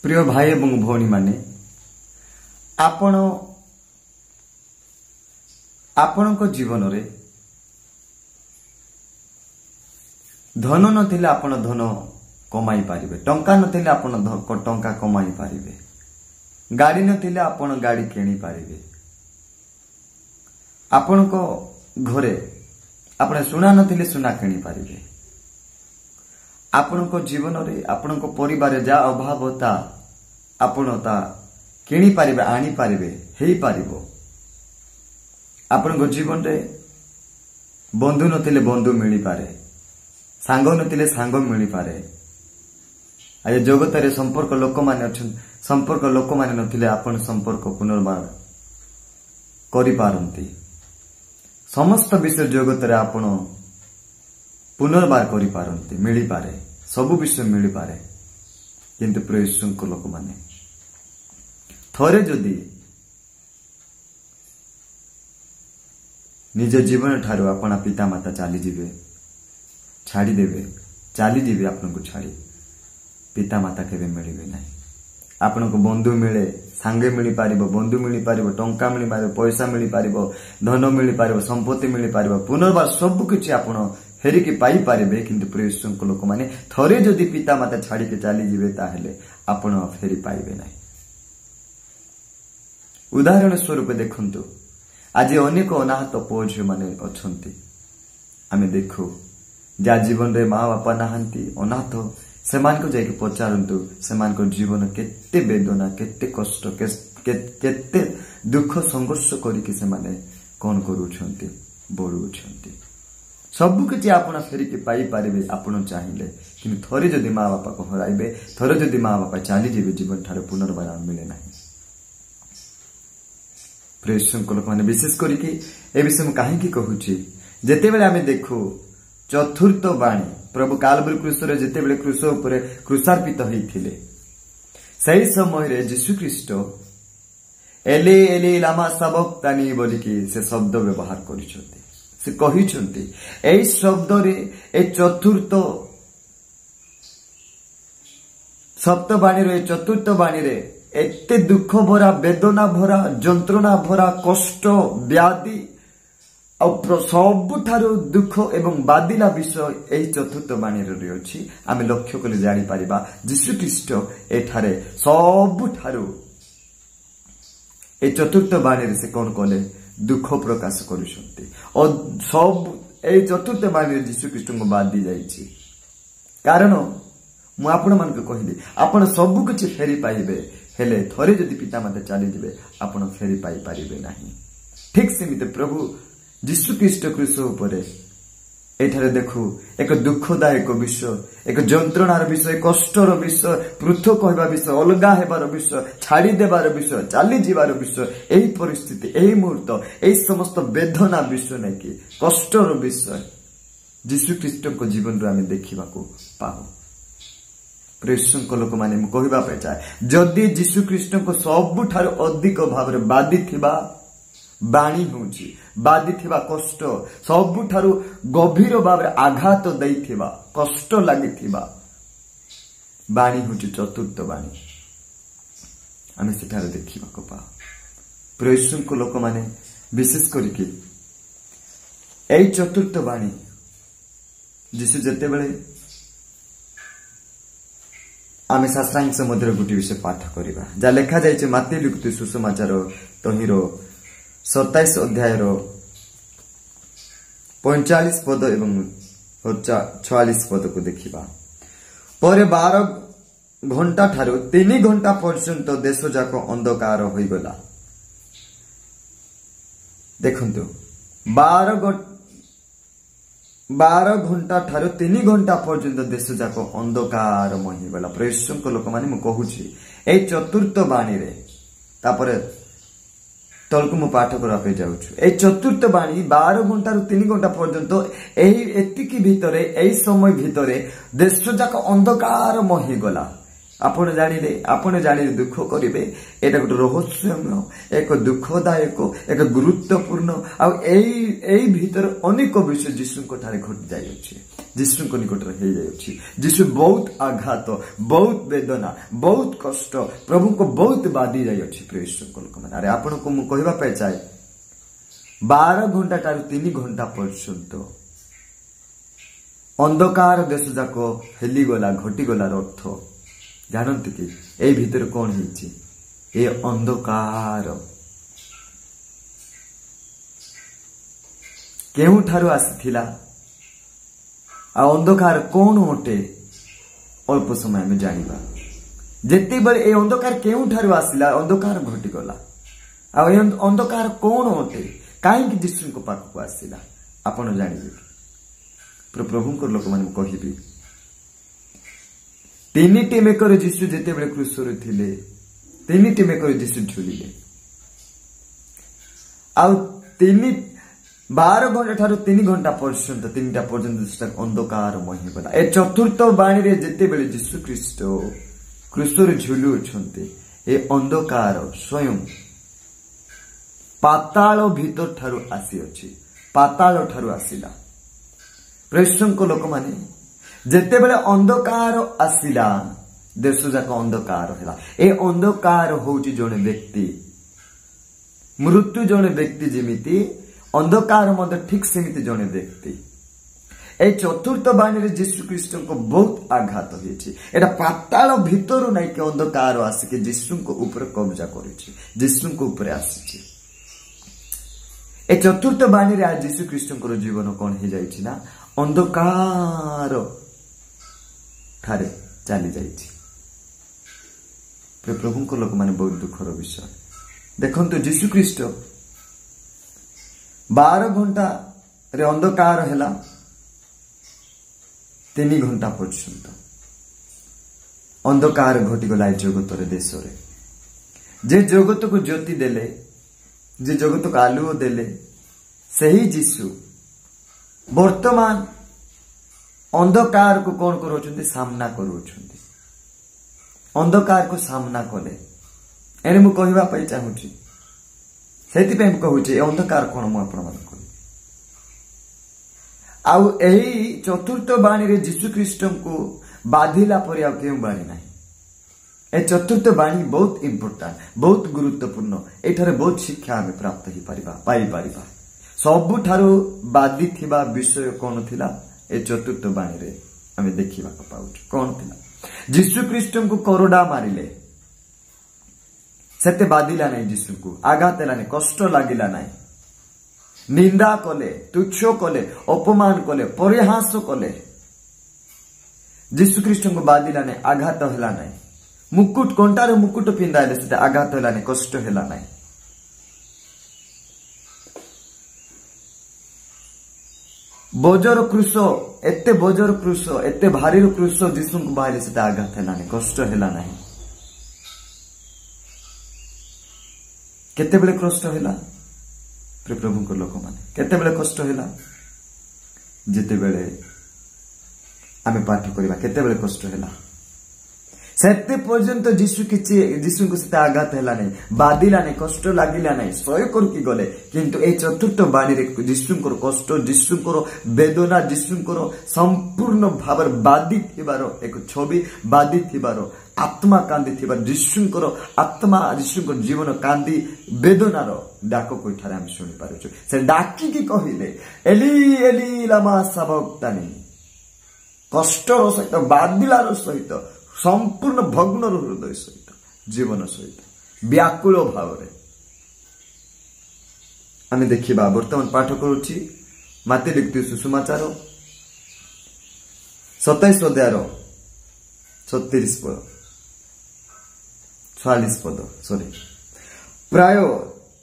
प्रिय भाई एवं भौणी माने आपण जीवन रे धन नथिले आपण धन कमाई पारिबे, टंका नथिले आपण टंका कमाई पारिबे, गाड़ी नथिले आपण गाड़ी किणी पारिबे, आपण को घरे आपण सुना नथिले सुना किणी पारिबे, आपण को जीवन रे आपण को परिवार जा अभाव होता आपण ता किणी पारिबे, आनी पारिबे, हेई पारिबो। आपण को जीवन रे बंधु नथिले बंधु मिली पारे, सांग नथिले सांग मिली पारे। आज जगत रे संपर्क लोक माने अछन, संपर्क लोक माने नथिले आपण संपर्क पुनर्बार करि पारंती। समस्त विषय जगत रे आपण पुनर्बार करि पारंती, मिली पारे, सब विषय मिली पारे। किंतु प्रभु को लोक माने थोरे जदि निज जीवन ठारू अपना पिता माता चली जीवे, छाड़ी देवे, चली जीवे, आपन को छाड़ी पिता माता केबे मिलिबे नाही। आपन को बंधु मिले, सांगे मिली पारिबो, बंधु मिली पारिबो, टंका मिली पारिबो, पैसा मिली पारिबो, धन मिली पारिबो, संपत्ति मिली पारिबो, पुनर्बार सब किछि आपन फेरिकी पाई पारिबे। किंतु प्रभु को लोक माने थोरे जदि पिता माता छाड़ी के चली जीवे ताहेले आपन फेरी पाइबे नाही। उदाहरण स्वरूप देखंतु आज अनेक अनाहत पुओ झियो माने अछंती, आमे देखु जा जीवन रे माँ बापा नाहंती अनाथ, सेमान को जाके पचारंतु सेमान को जीवन केते वेदना, केते कष्ट, केते दुख संघर्ष करिके सेमाने कोन करूछंती, बढुछंती। सब किछि आपण फेरिके पाई पारिबे आपण चाहिए। किंतु थोरे जदि माँ बापा को हराइबे, थोरे जदि माँ बापा चली जीवे, जीवन ठारे पुनर्बार मिले नाही। प्रेषण को लोक माने विशेष करिके ए विषय में काहे की कहूची, जेते बेले आमे देखु चतुर्थ वाणी प्रभु कालवरी क्रूस रे जेते बेले क्रूस ऊपर क्रूसार्पित होइथिले, सही समय रे यीशु ख्रीष्ट एले एले लामा सबक्तानी बोली कि से शब्द व्यवहार करिसथि। से कहिसथि एई शब्द रे ए चतुर्थ सप्तवाणी रे चतुर्थ वाणी रे एते दुख भरा, वेदना भरा, जंत्रणा भरा, कष्ट, व्याधि सबुठारु दुख एवं बादिला विषय एही चतुर्थ वाणी रे अछि। आमे लक्ष्य कले जानि परिबा यीशु ख्रीष्ट एठारे सबुठारु ए चतुर्थ वाणी रे से कोन कले दुख प्रकाश करूछंती और सब ए चतुर्थ वाणी रे यीशु ख्रीष्ट को बादी जाइछि। कारण मु आपण मान को कहली आपण सब किछि फेरी पाइबे, हेले थोरे जदि पिता माता चली जीवे आपण फेरी पाई पारिबे नाही। ठीक सेमिते प्रभु यीशु ख्रीष्ट क्रूस उपरे एठारे देखु एक दुखदायक विषय, एक जंत्रणार विषय, कष्टर विषय, पृथक होइबा विषय, अलगा हेबार विषय, छाड़ी देबार विषय, चली जीवार विषय, एही परिस्थिति, एही मुहूर्त, एही समस्त वेदना विषय नै कि कष्टर विषय यीशु ख्रीष्ट को जीवन रे आमे देखिबा को पाऊ। प्रेषण को लोक माने मु कहबा पे चाहे जदि यीशु ख्रीष्ट को सबुठार अधिक भाव रे बादी थिबा बाणी होउची, बादी थिबा कष्ट, सबुठार गभीर भाव रे आघात दैथिबा, कष्ट लागिथिबा बाणी होउची चतुर्थ वाणी। आमे सेठारे देखिबा को पा प्रेषण को लोक माने विशेष करिके एई चतुर्थ वाणी यीशु जते बेले आमे शास्त्रांश मध्य गोटे विषय पाठ करिबा जा लेखा जाइछे माती लिखित सुसमाचार तहिरो 27 अध्याय 45 पद एवं 46 पद को देखिबा। परे 12 घंटा ठारू 3 घंटा पर्यंत देश जाक अंधकार होई गला। देखंतु 12 घंटा ठारू 3 घंटा पर्यंत देश जाक अंधकार मही गला। प्रेषण को लोक माने मु कहूची ए चतुर्थ वाणी रे तापरे तलकु मु पाठ करा पे जाउछु। ए चतुर्थ वाणी 12 घंटा रु 3 घंटा पर्यंत एही एतिकी भितरे एही समय भितरे देश जाक अंधकार मही गला। आपण जानिले दुख करिवे, एटा गोटे रहस्यमय, एक दुखदायक, एक गुरुत्वपूर्ण आ एई भीतर अनेक विषय यीशु को ठारे घट जाय अछि। ଯୀଶୁଙ୍କ ନିକଟରେ ହେଇଯାଉଛି। ଯୀଶୁ ବହୁତ ଆଘାତ, ବହୁତ ବେଦନା, ବହୁତ କଷ୍ଟ ପ୍ରଭୁଙ୍କ ବହୁତ ବାଦି ଯାଇଅଛି। ପ୍ରିୟ ଈଶ୍ୱରଙ୍କ ଲୋକମାନେ, ଆରେ ଆପଣଙ୍କୁ ମୁଁ କହିବା ପାଇଁ ଚାହେଁ 12 ଘଣ୍ଟା ଠାରୁ 3 ଘଣ୍ଟା ପର୍ଯ୍ୟନ୍ତ ଅନ୍ଧକାର ଦେଶ ଯାକ ହେଲିଗଲା, ଘଟିଗଲାର ଅର୍ଥ ଜାଣନ୍ତି କି? ଏଇ ଭିତରେ କଣ ହେଇଛି? ଏ ଅନ୍ଧକାର କେଉଁଠାରୁ ଆସିଥିଲା ଆଉ ଅନ୍ଧକାର କଣ ଅଟେ? ଅଳ୍ପ ସମୟ ଆମେ ଜାଣିବା। ଯେତେବେଳେ ଏ ଅନ୍ଧକାର କେଉଁଠାରୁ ଆସିଲା, ଅନ୍ଧକାର ଘଟିଗଲା, ଆଉ ଏ ଅନ୍ଧକାର କଣ ଅଟେ, କାହିଁକି ଯୀଶୁଙ୍କ ପାଖକୁ ଆସିଲା ଆପଣ ଜାଣିବେ। ପ୍ରଭୁଙ୍କର ଲୋକମାନଙ୍କୁ କହିବି, 3ଟି ମେକରେ ଯୀଶୁ ଯେତେବେଳେ କ୍ରୁଶରେ ଥିଲେ, 3ଟି ମେକରେ ଯୀଶୁ ଝୁଲିଲେ, ଆଉ 12 ଘଣ୍ଟା ଠାରୁ 3 ଘଣ୍ଟା ପର୍ଯ୍ୟନ୍ତ, 3ଟା ପର୍ଯ୍ୟନ୍ତ ଅନ୍ଧକାରମୟ ହେଇଗଲା। ଏ ଚତୁର୍ଥ ବାଣୀରେ ଯେତେବେଳେ ଯୀଶୁ ଖ୍ରୀଷ୍ଟ କ୍ରୁଶରେ ଝୁଲୁଅଛନ୍ତି, ଏ ଅନ୍ଧକାର ସ୍ୱୟଂ ପାତାଳ ଭିତର ଠାରୁ ଆସିଅଛି, ପାତାଳ ଠାରୁ ଆସିଲା। ପ୍ରେସଙ୍କ ଲୋକମାନେ, ଯେତେବେଳେ ଅନ୍ଧକାର ଆସିଲା, ଦେଶ ଯାକ ଅନ୍ଧକାର ହେଲା। ଏ ଅନ୍ଧକାର ହଉଛି ଜଣେ ବ୍ୟକ୍ତି, ମୃତ୍ୟୁ ଜଣେ ବ୍ୟକ୍ତି ଯେମିତି, ଅନ୍ଧକାର ମଧ୍ୟ ଠିକ ସେମିତି ଜଣେ ବ୍ୟକ୍ତି। এই চতুর্থ বাণীরে যীশু খ্রিস্টଙ୍କ ବହୁତ ଆଘାତ ହେଇଛି। ଏଟା ପାତାଳ ଭିତରୁ ନାଇଁ କି ଅନ୍ଧକାର ଆସିକି ଯୀଶୁଙ୍କ ଉପରେ କବ୍ଜା କରିଛି, ଯୀଶୁଙ୍କ ଉପରେ ଆସିଛି। ଏ ଚତୁର୍ଥ ବାଣୀରେ ଆଜି ଯୀଶୁ ଖ୍ରୀଷ୍ଟଙ୍କର ଜୀବନ କଣ ହେଇଯାଇଛି ନା ଅନ୍ଧକାର ଠାରେ ଚାଲି ଯାଇଛି। ପ୍ରଭୁଙ୍କ ଲୋକମାନେ ବହୁତ ଦୁଃଖର ବିଷୟ। ଦେଖନ୍ତୁ ଯୀଶୁ ଖ୍ରୀଷ୍ଟ 12 ଘଣ୍ଟାରେ ଅନ୍ଧକାର ହେଲା, 3 ଘଣ୍ଟା ପର୍ଯ୍ୟନ୍ତ ଅନ୍ଧକାର ଘଟିଗଲା ଏ ଜଗତରେ, ଦେଶରେ। ଯେ ଜଗତକୁ ଜ୍ୟୋତି ଦେଲେ, ଯେ ଜଗତକୁ ଆଲୁଅ ଦେଲେ, ସେହି ଯୀଶୁ ବର୍ତ୍ତମାନ ଅନ୍ଧକାରକୁ କଣ କରୁଛନ୍ତି? ସାମ୍ନା କରୁଛନ୍ତି। ଅନ୍ଧକାରକୁ ସାମ୍ନା କଲେ। ଏଣେ ମୁଁ କହିବା ପାଇଁ ଚାହୁଁଛି, ସେଥିପାଇଁ ମୁଁ କହୁଛି ଏ ଅନ୍ଧକାର କଣ ମୁଁ ଆପଣମାନଙ୍କୁ କହିବି। ଆଉ ଏହି ଚତୁର୍ଥ ବାଣୀରେ ଯୀଶୁ ଖ୍ରୀଷ୍ଟଙ୍କୁ ବାଧିଲା ପରି ଆଉ କେଉଁ ବାଣୀ ନାହିଁ। ଏ ଚତୁର୍ଥ ବାଣୀ ବହୁତ ଇମ୍ପୋର୍ଟାଣ୍ଟ, ବହୁତ ଗୁରୁତ୍ୱପୂର୍ଣ୍ଣ। ଏଠାରେ ବହୁତ ଶିକ୍ଷା ଆମେ ପ୍ରାପ୍ତ ପାଇପାରିବା। ସବୁଠାରୁ ବାଧିଥିବା ବିଷୟ କଣ ଥିଲା? ଏ ଚତୁର୍ଥ ବାଣୀରେ ଆମେ ଦେଖିବାକୁ ପାଉଛୁ। କଣ ଥିଲା? ଯୀଶୁ ଖ୍ରୀଷ୍ଟଙ୍କୁ କରଡ଼ା ମାରିଲେ, ସେତେ ବାଧିଲା ନାହିଁ, ଯୀଶୁଙ୍କୁ ଆଘାତ ହେଲା ନାହିଁ, କଷ୍ଟ ଲାଗିଲା ନାହିଁ। ନିନ୍ଦା କଲେ, ତୁଚ୍ଛ କଲେ, ଅପମାନ କଲେ, ପରିହାସ କଲେ, ଯୀଶୁ ଖ୍ରୀଷ୍ଟଙ୍କୁ ବାଧିଲା ନାହିଁ, ଆଘାତ ହେଲା ନାହିଁ। ମୁକୁଟ, କଣ୍ଟାରେ ମୁକୁଟ ପିନ୍ଧାଇଲେ, ସେଟା ଆଘାତ ହେଲା ନାହିଁ, କଷ୍ଟ ହେଲା ନାହିଁ। ବୋଜର କ୍ରୁଶ, ଏତେ ବୋଜର କ୍ରୁଶ, ଏତେ ଭାରୀର କ୍ରୁଶ ଯୀଶୁଙ୍କୁ ବାହିଲେ, ସେଟା ଆଘାତ ହେଲା ନାହିଁ, କଷ୍ଟ ହେଲା ନାହିଁ। କେତେବେଳେ କଷ୍ଟ ହେଲା? ପ୍ରଭୁଙ୍କ ଲୋକମାନେ, କେତେବେଳେ କଷ୍ଟ ହେଲା? ଯେତେବେଳେ ଆମେ ପାଠ କରିବା, କେତେବେଳେ କଷ୍ଟ ହେଲା? ସେତେ ପର୍ଯ୍ୟନ୍ତ ଯୀଶୁଙ୍କୁ ସେତେ ଆଘାତ ହେଲା ନାହିଁ, ବାଧିଲା ନାହିଁ, କଷ୍ଟ ଲାଗିଲା ନାହିଁ, ସହ୍ୟ କରିକି ଗଲେ। କିନ୍ତୁ এই ଚତୁର୍ଥ ବାଣୀରେ ଯୀଶୁଙ୍କର କଷ୍ଟ, ଯୀଶୁଙ୍କର ବେଦନା, ଯୀଶୁଙ୍କର ସମ୍ପୂର୍ଣ୍ଣ ଭାବରେ ବାଧିଥିବାର ଏକ ଛବି, ବାଧିଥିବାର ଆତ୍ମା କାନ୍ଦିଥିବାର, ଯୀଶୁଙ୍କର ଆତ୍ମା, ଯୀଶୁଙ୍କର ଜୀବନ କାନ୍ଦି ବେଦନାର ଡାକକୁ ଏଠାରେ ଆମେ ଶୁଣିପାରୁଛୁ। ସେ ଡାକିକି କହିଲେ, ଏଲି ଏଲି ଲାମା ସାବକ୍ତାନି। କଷ୍ଟର ସହିତ, ବାଧିଲାର ସହିତ, ସମ୍ପୂର୍ଣ୍ଣ ଭଗ୍ନର ହୃଦୟ ସହିତ, ଜୀବନ ସହିତ, ବ୍ୟାକୁଳ ଭାବରେ ଆମେ ଦେଖିବା। ବର୍ତ୍ତମାନ ପାଠ କରୁଛି ମାତେ ଲିଖିତ ସୁସମାଚାର 27 ଅଧ୍ୟାୟର 36 ପଦ, 46 ପଦ, ପ୍ରାୟ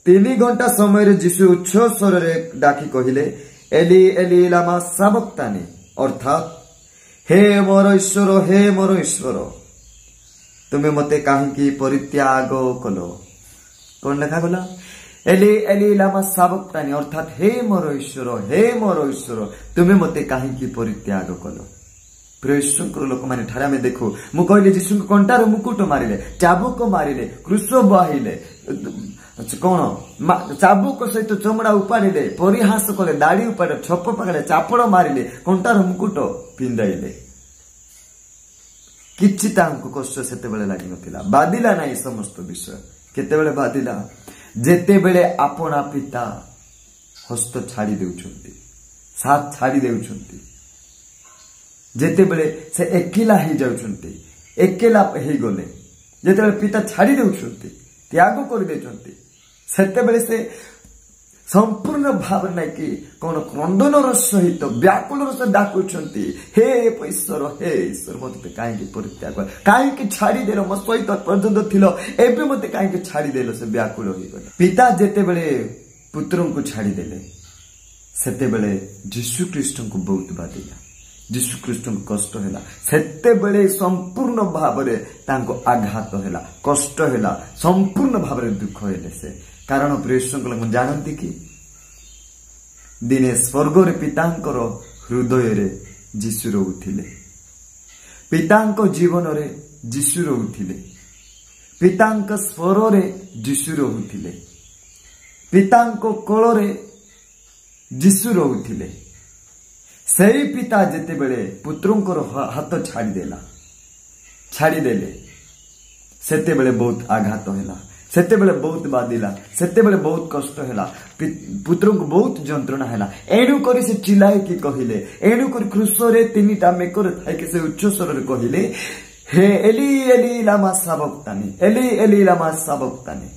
3 ଘଣ୍ଟା ସମୟରେ ଯୀଶୁ ଉଚ୍ଚ ସ୍ୱରରେ ଡାକି କହିଲେ, ଏଲି ଏଲି ଲାମା ସାବକ୍ତାନି, ଅର୍ଥାତ୍ हे मोर ईश्वर, हे मोर ईश्वर, तुम्हें मते काहिंकी परित्याग कलो। कौन लिखा गला? एली एली लामा साबक्तानी, अर्थात हे मोर ईश्वर, हे मोर ईश्वर, तुम्हें मते काहिंकी परित्याग कलो। प्रिय ईश्वर लोक माने ठारे आमे देखो, मु कहले यीशु कंटार मुकुट मारिले, चाबुक मारिले, क्रूस बाहिले, कौन चाबुक सहित चमड़ा उपाड़े परिहास कले दाढ़ी उपाड़े छप पाखे चापड़ मारिले कंटार मुकुट पिंधाइले किछि तांको कष्ट सेतेबेले लागि नथिला बादिला नाही समस्त विषय केतेबेले बादिला जेतेबेले आपना पिता हस्त छाड़ी देउछंती साथ छाड़ी देउछंती जेतेबेले से एकेला ही जाउछंती एकेला हे गले जेतेबेले पिता छाड़ी देउछंती त्याग कर देउछंती सेतेबेले से संपूर्ण भाव ना कि कौन क्रंदन सहित व्याकुल सहित डाकुछंती हे ईश्वर मते काहे परित्याग काहे छाड़ी देलो मो सहित पर्यंत थिलो एबे मते काहे छाड़ी देलो से व्याकुल होई गले पिता जेतेबेले पुत्रन को छाड़ी देले सेतेबेले यीशु ख्रीष्ट को बहुत बाधिला यीशु ख्रीष्ट को कष्ट हैला सेतेबेले संपूर्ण भाव रे तांको आघात हैला कष्ट हैला संपूर्ण भाव रे दुख हैले से कारण प्रियसंकल मन जानती कि दिने स्वर्ग रे पितांकर हृदय रे यीशु रहउथिले पितांको जीवन रे यीशु रहउथिले पितांक स्वर रे यीशु रहउथिले पितांको कोल रे यीशु रहउथिले सेही पिता जेते बेले पुत्रंकर हाथ छाड़ी देले सेते बेले बहुत आघात हैला सेते बेले बहुत बादिला सेते बेले बहुत कष्ट हैला पुत्र को बहुत जंत्रणा हैला एणु करी से चिल्लाई की कहिले एणु करी क्रूस रे तीनटा मेकर थाई के से उच्च स्वर रे कहिले हे एली एली लामा सबक्तानी एली एली लामा सबक्तानी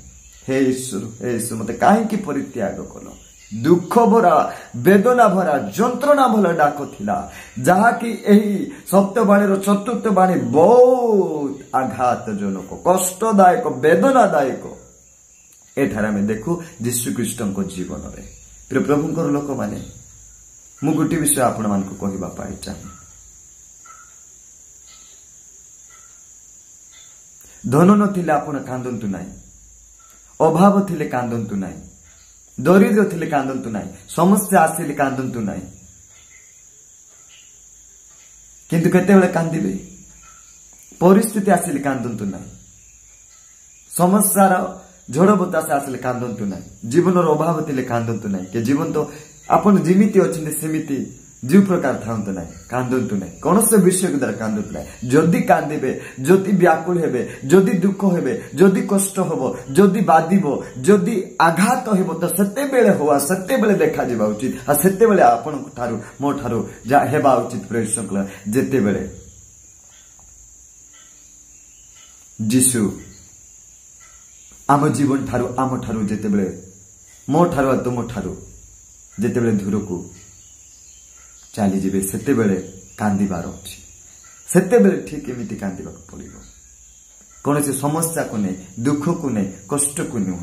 हे ईश्वर मते काहे की परित्याग कलो दुख भरा वेदना भरा जंत्रणा भला डाक थिला जहा कि एही सप्तबाणी रो चतुर्थ बाणी बहुत आघात जनक कष्टदायक वेदनादायक एठार आम देखु यीशु ख्रीष्ट जीवन रे प्रिय प्रभुंकर लोक माने मु गोटे विषय आपण मान को कहबा पाई चाहे धन नथिले आपण कांदंतु नाही अभाव थिले कांदंतु नाही दरिद्र थिले कांदंतु नाही समस्या आसिले कांदंतु नाही किंतु केतेबेले कांदिबे परिस्थिति आसिले कांदंतु नाही समस्यार झड़ बतास आसिले कांदंतु नाही जीवनर अभाव थिले कांदंतु नाही के जीवन तो आपण जिमिति अछिने सेमिति जो प्रकार थांतु नाही कांदंतु नाही कौन से विषय के द्वारा कांदंतु नाही जदि कांदिबे जदि व्याकुल हेबे जदि दुख हेबे जदि कष्ट होबो जदि बादिबो जदि आघात हेबो तो सत्ते बेले होआ सत्ते बेले देखा जिबा उचित आ सत्ते बेले आपण थारु मो थारु जा हेबा उचित प्रश्नकला जेते बेले यीशु आम जीवन ठारू आम ठारू जेते बेले मो ठारू आ तुम ठारू जेते बेले दूर को चली जीवे सेते बेले कांदिबार अछि सेते बेले ठीक एमिति कांदिबा पड़िबो कौन से समस्या को नहीं दुख को नहीं कष्ट को नुह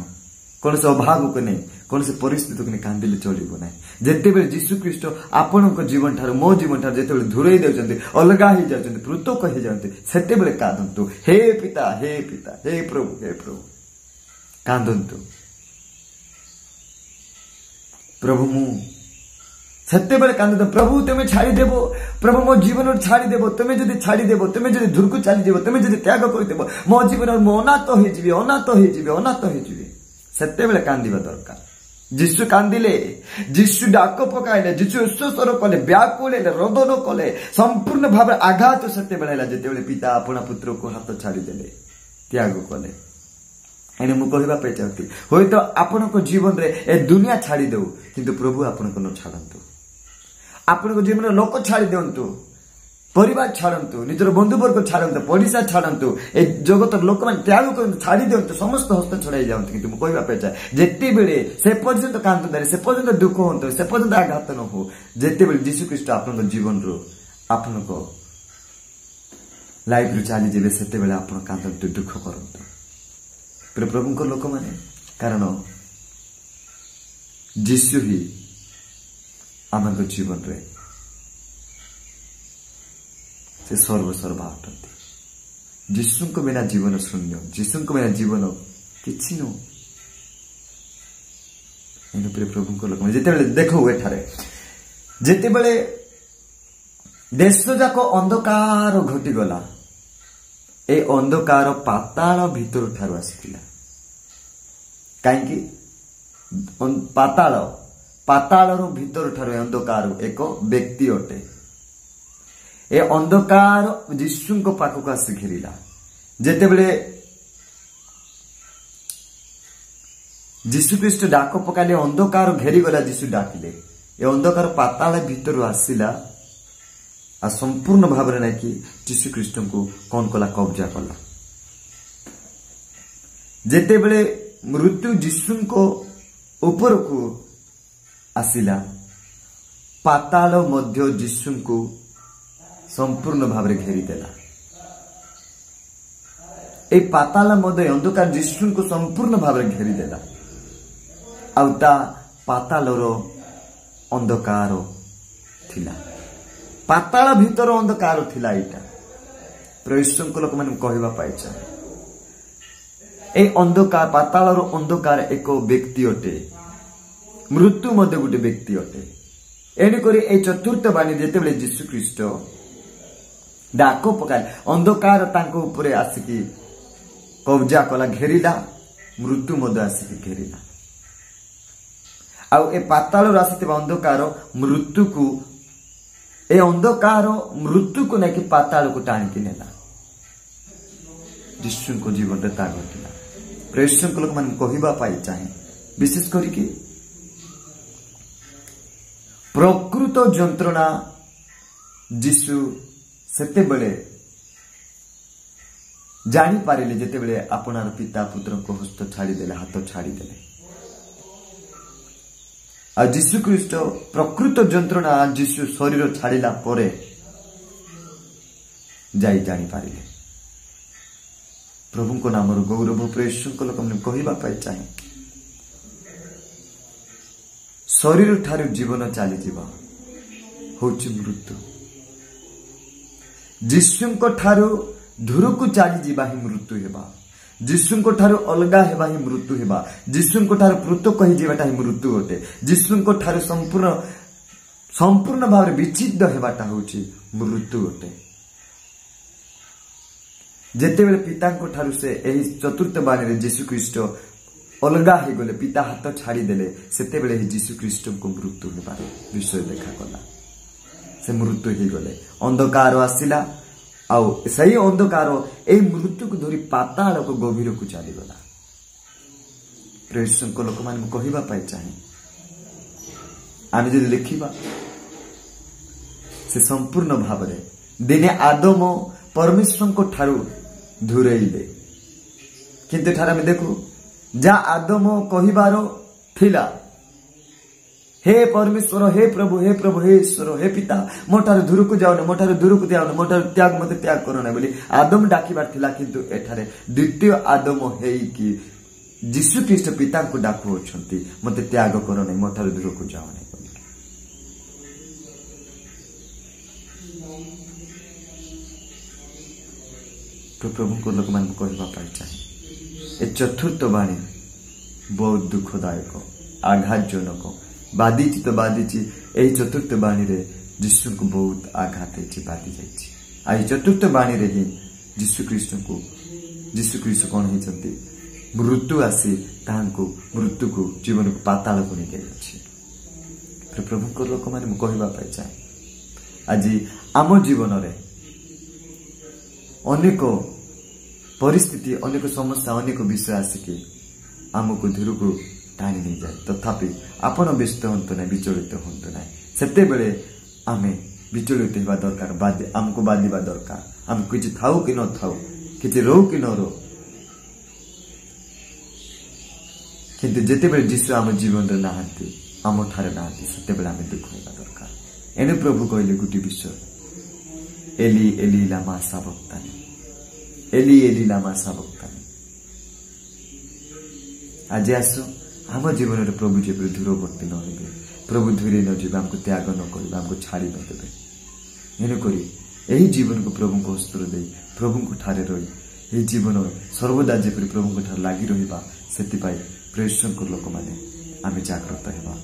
कौन से अभाव को नहीं कौन से परिस्थिति को नहीं कांदिले चलिबो नहीं जेते बेले यीशु ख्रीष्ट आपनक जीवन ठारू मो जीवन ठारू जेते बेले दूरई देउचंती अलगा ही जाउचंती पृथक कहि जाउचंती सेते बेले कांदंतु हे पिता हे प्रभु कांदंतु प्रभु मु सत्य बेले कांदे प्रभु तुम छाड़ी देबो प्रभु मो जीवन छाड़ी देबो तुम जदि छाड़ी देबो तुम जदि दूर को चली देबो तुम जदि त्याग कर देबो मो जीवन मो अनाथ हो जीवी सत्य बेले कांदिबा दरकार यीशु कांदिले यीशु डाक पकाइले यीशु उच्चस्वर कले व्याकुल रोदन कले संपूर्ण भाव आघात सत्य बेले जेते बेले पिता अपना पुत्र को हाथ छाड़ी देले त्याग कले एने मु कहबा पे चाहती होय तो आपण को जीवन रे ए दुनिया छाड़ी देउ किंतु प्रभु आपण को न छाड़ंतु आपण को जीवन रे लोक छाड़ी देंतु परिवार छाड़ंतु निजर बंधु वर्ग छाड़ंतु पड़िसा छाड़ंतु ए जगत लोक मान त्याग करंतु छाड़ी देंतु समस्त हस्त छड़ाई जांतु किंतु मु कहबा पे चाहे जेते बेले से पर्यंत कांतु दरे से पर्यंत दुख होंतु से पर्यंत आघात न हो जेते बेले यीशु ख्रीष्ट आपण को जीवन रो आपण को लाइफ रो चली जेबे सेते बेले आपण कांतु दुख करंतु प्रभु लोक माने कारण यीशु ही आम जीवन रे से सर्वसर्वा अटंती यीशु को बिना जीवन शून्य यीशु को बिना जीवन किछि नो एनु प्रभु लोक माने जेते बेले देखो एठारे जेते बेले देश जाको अंधकार घटी गला ए अंधकार पाताल भीतर ठारू आसीथिला कहीं पाताल पाताल भीतर ठार अंधकार एक व्यक्ति अटे। ए अंधकार जीशु पाखक आसी घेरिला जेते बेले जीशु ख्रीष्ट डाक पकाले अंधकार घेरीगला जीशु डाकिले ए अंधकार पाताल भीतर आसिला आ संपूर्ण भाव ना कि जीशु ख्रीष्ट को कौन कला कब्जा कला जेते बेले मृत्यु जीशु को ऊपर को आसिला पाताल मध्य जीशु को संपूर्ण भाव घेरी देला। ए पाताल मध्य अंधकार जीशु को संपूर्ण भाव घेरी देला आउता पातालर अंधकार थिला पाताल भीतर अंधकार थिला एटा प्रवेश लोक मैंने कहवा पाई चाहे ए अंधकार पातालर अंधकार एक व्यक्ति अटे मृत्यु मध्य गोटे व्यक्ति अटे एणुक ए चतुर्थ बाणी जिते जीशु ख्रीष्ट डाक पकाए अंधकार तांको ऊपर आसिकी कब्जा कला घेरिला मृत्यु मध्य आसिकी घेरिला आउ ए पाताल आसिथिबा अंधकार मृत्यु को ए अंधकार मृत्यु को नहीं पाताल को टाणिकी नेला जीशु को जीवन ता घटिला प्रेस लोक मैंने कहवा पाई चाहे विशेष करके प्रकृत जंत्रणा जीशु सेते बेले जानी पारिले जेते बेले आपनार पिता पुत्र को हस्त छाड़ी देले हाथ छाड़ी देले आ जीशु ख्रीष्ट प्रकृत जंत्रणा जीशु शरीर छाड़िला परे जाई जानी पारिले प्रभु को नाम गौरव प्रेस लोक मैंने कहवा पाई चाहे शरीर ठारू जीवन चली जीवा होची मृत्यु जीशु ठारू दूर को चली जीवा ही मृत्यु हेबा जीशु ठारू अलगा हेबा ही मृत्यु हेबा जीशु ठारू पृथक ही जीवाटा ही मृत्यु अटे जीशु ठारू संपूर्ण संपूर्ण भाव विच्छिन्न हेबाटा होची मृत्यु अटे जेते बेले पिता ठारू से एही चतुर्थ बाणी रे जीशु ख्रीष्ट अलगा हो गले पिता हाथ छाड़ी देले सेते बेले जीशु ख्रीष्ट को मृत्यु हेबार विषय देखा गला से मृत्यु हो गले अंधकार आसिला आउ सही अंधकार ए मृत्यु को धरी पाताल को गभीर को चली गला प्रेस लोक मान कहवा पाई चाहे आम जब लिखा से संपूर्ण भाव दिने आदम परमेश्वर को ठारू दूरेले किंतु ठार आम देखू जा आदम कहिबार थिला हे परमेश्वर हे प्रभु हे ईश्वर हे पिता मोठार दूर को जाओ मोठार दूर को जाओ मोठार त्याग मत त्याग करो ना बोली आदम डाकिबार थिला किंतु एठारे द्वितीय आदम हे कि जीशु ख्रीष्ट पिता को डाकु अछंती मते त्याग करो ना मोठार दूर को जाओ ना बोली तो प्रभु को लोक मान कहवा पाई चाहे ए चतुर्थ बाणी बहुत दुखदायक आघातजनक बाधिची तो बाधिची यही चतुर्थ बाणी रे जीशु को बहुत आघात बाधि जाइए चतुर्थ बाणी रे ही जीशु ख्रीष्ट कौन होती मृत्यु आसी मृत्यु को जीवन को पाताल को नहीं तो प्रभु को लोक मैंने कहवा पाई चाहे आज आम जीवन रे अनेक परिस्थिति अनेक समस्या अनेक विषय आसिकी आमको दूर को टाणी नहीं जाए तथापि आपण व्यस्त हूँ ना विचलित हूँ ना सेते बेले आमे विचलित होगा दरकार आमको बाधिबा दरकार आम किसी थाऊ कि न थाऊ किसी रो कि न रो किंतु जेते बेले जीशु आम जीवन रे नाहांती आम ठारे नाहांती सेते बेले आमे दुख होगा दरकार एने प्रभु कहले गोटे विषय एली एली लामा साबक्तानी एली एली लामा साबक्तानी आज आसो आम जीवन में प्रभु जब दूरवर्ती न हे प्रभु धीरे न जीव आमको त्याग न कर आमको छाड़ी न देवे एणुक यही जीवन को प्रभु को हस्त दे प्रभु को ठारे रही यही जीवन सर्वदा जेपरी प्रभु को ठार लगी रहा से प्रेस लोक मैंने आम जाग्रत हेबा।